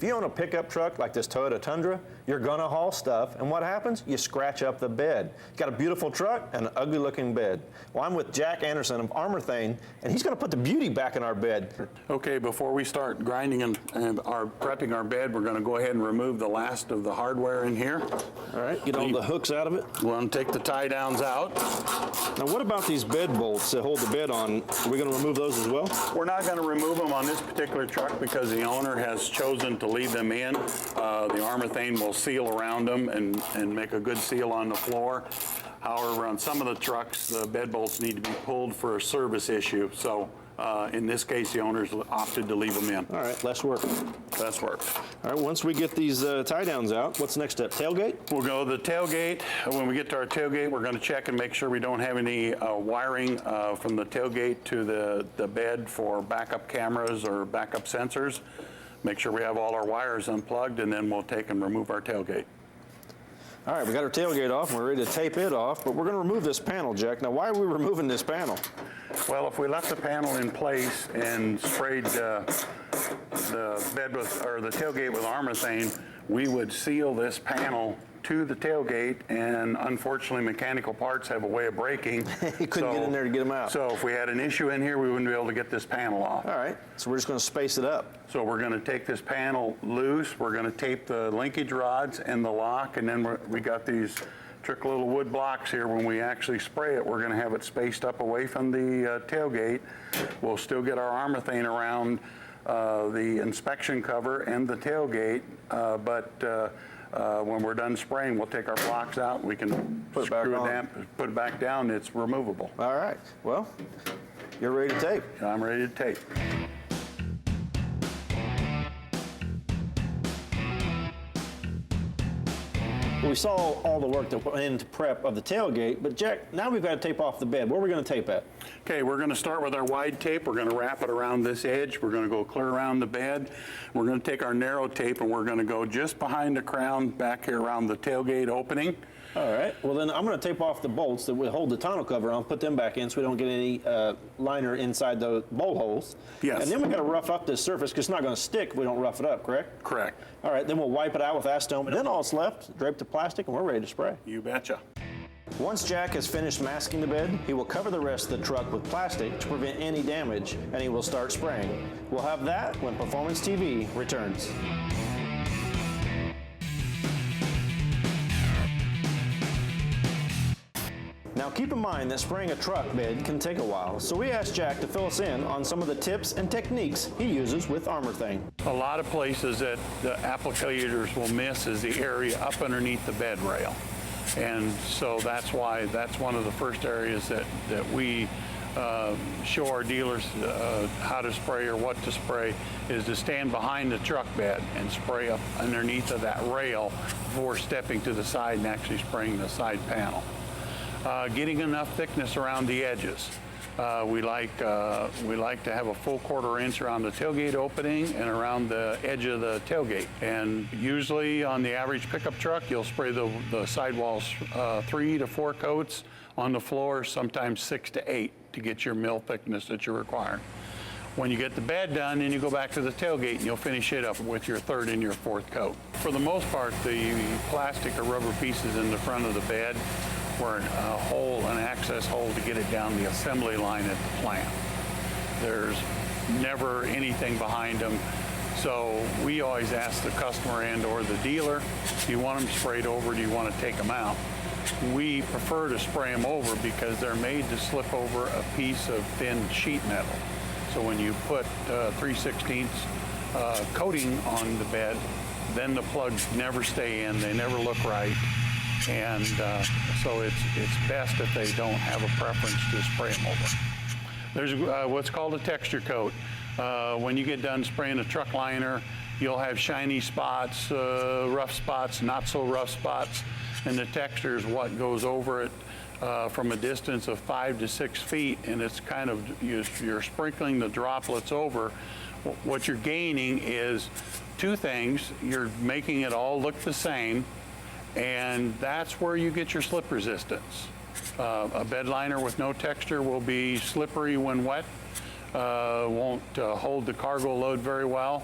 If you own a pickup truck like this Toyota Tundra, you're gonna haul stuff, and what happens? You scratch up the bed. You got a beautiful truck and an ugly looking bed. Well, I'm with Jack Anderson of ArmorThane, and he's gonna put the beauty back in our bed. Okay, before we start grinding and prepping our bed, we're gonna go ahead and remove the last of the hardware in here. All right, get all the hooks out of it. We're gonna take the tie downs out. Now what about these bed bolts that hold the bed on? Are we gonna remove those as well? We're not gonna remove them on this particular truck because the owner has chosen to leave them in. The ArmorThane will seal around them and make a good seal on the floor. However, on some of the trucks, the bed bolts need to be pulled for a service issue. So in this case, the owners opted to leave them in. All right, less work. Less work. All right, once we get these tie downs out, what's next step? Tailgate? We'll go to the tailgate. When we get to our tailgate, we're going to check and make sure we don't have any wiring from the tailgate to the bed for backup cameras or backup sensors. Make sure we have all our wires unplugged, and then we'll take and remove our tailgate. All right, we got our tailgate off, and we're ready to tape it off, but we're going to remove this panel, Jack. Now, why are we removing this panel? Well, if we left the panel in place and sprayed the bed with, or the tailgate with ArmorThane, we would seal this panel to the tailgate, and unfortunately mechanical parts have a way of breaking. You couldn't get in there to get them out. So if we had an issue in here, we wouldn't be able to get this panel off. All right, so we're just going to space it up. So we're going to take this panel loose, we're going to tape the linkage rods and the lock, and then we got these trick little wood blocks here. When we actually spray it, we're going to have it spaced up away from the tailgate. We'll still get our ArmorThane around the inspection cover and the tailgate, but when we're done spraying, we'll take our blocks out. We can put it back down. It's removable. All right. Well, you're ready to tape. I'm ready to tape. We saw all the work that went into prep of the tailgate, but Jack, now we've got to tape off the bed. Where are we going to tape at? Okay, we're going to start with our wide tape. We're going to wrap it around this edge. We're going to go clear around the bed. We're going to take our narrow tape and we're going to go just behind the crown back here around the tailgate opening. All right. Well, then I'm going to tape off the bolts that will hold the tonneau cover on, put them back in so we don't get any liner inside the bolt holes. Yes. And then we've got to rough up this surface because it's not going to stick if we don't rough it up, correct? Correct. All right, then we'll wipe it out with acetone, and then all that's left, drape the plastic, and we're ready to spray. You betcha. Once Jack has finished masking the bed, he will cover the rest of the truck with plastic to prevent any damage, and he will start spraying. We'll have that when Performance TV returns. Now keep in mind that spraying a truck bed can take a while, so we asked Jack to fill us in on some of the tips and techniques he uses with ArmorThane. A lot of places that the applicators will miss is the area up underneath the bed rail. And so that's why that's one of the first areas that we show our dealers how to spray or what to spray, is to stand behind the truck bed and spray up underneath of that rail before stepping to the side and actually spraying the side panel. Getting enough thickness around the edges. We like to have a full 1/4 inch around the tailgate opening and around the edge of the tailgate. And usually on the average pickup truck, you'll spray the sidewalls 3 to 4 coats, on the floor sometimes 6 to 8 to get your mill thickness that you require. When you get the bed done, then you go back to the tailgate and you'll finish it up with your 3rd and your 4th coat. For the most part, the plastic or rubber pieces in the front of the bed were an access hole to get it down the assembly line at the plant. There's never anything behind them. So we always ask the customer and or the dealer, do you want them sprayed over, do you want to take them out? We prefer to spray them over because they're made to slip over a piece of thin sheet metal. So when you put 3/16 coating on the bed, then the plugs never stay in, they never look right. And so it's best if they don't have a preference to spray them over. There's what's called a texture coat. When you get done spraying a truck liner, you'll have shiny spots, rough spots, not so rough spots, and the texture is what goes over it from a distance of 5 to 6 feet, and it's kind of, you're sprinkling the droplets over. What you're gaining is 2 things. You're making it all look the same, and that's where you get your slip resistance. A bed liner with no texture will be slippery when wet, won't hold the cargo load very well.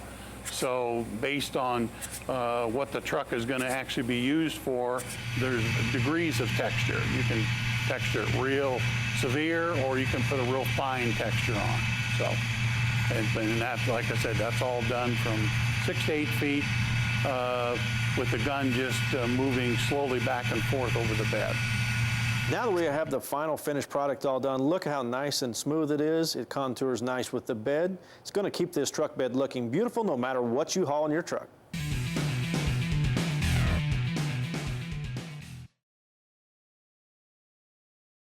So based on what the truck is going to actually be used for, there's degrees of texture. You can texture it real severe, or you can put a real fine texture on. So, and that, like I said, that's all done from 6 to 8 feet with the gun just moving slowly back and forth over the bed. Now that we have the final finished product all done, look how nice and smooth it is. It contours nice with the bed. It's going to keep this truck bed looking beautiful no matter what you haul in your truck.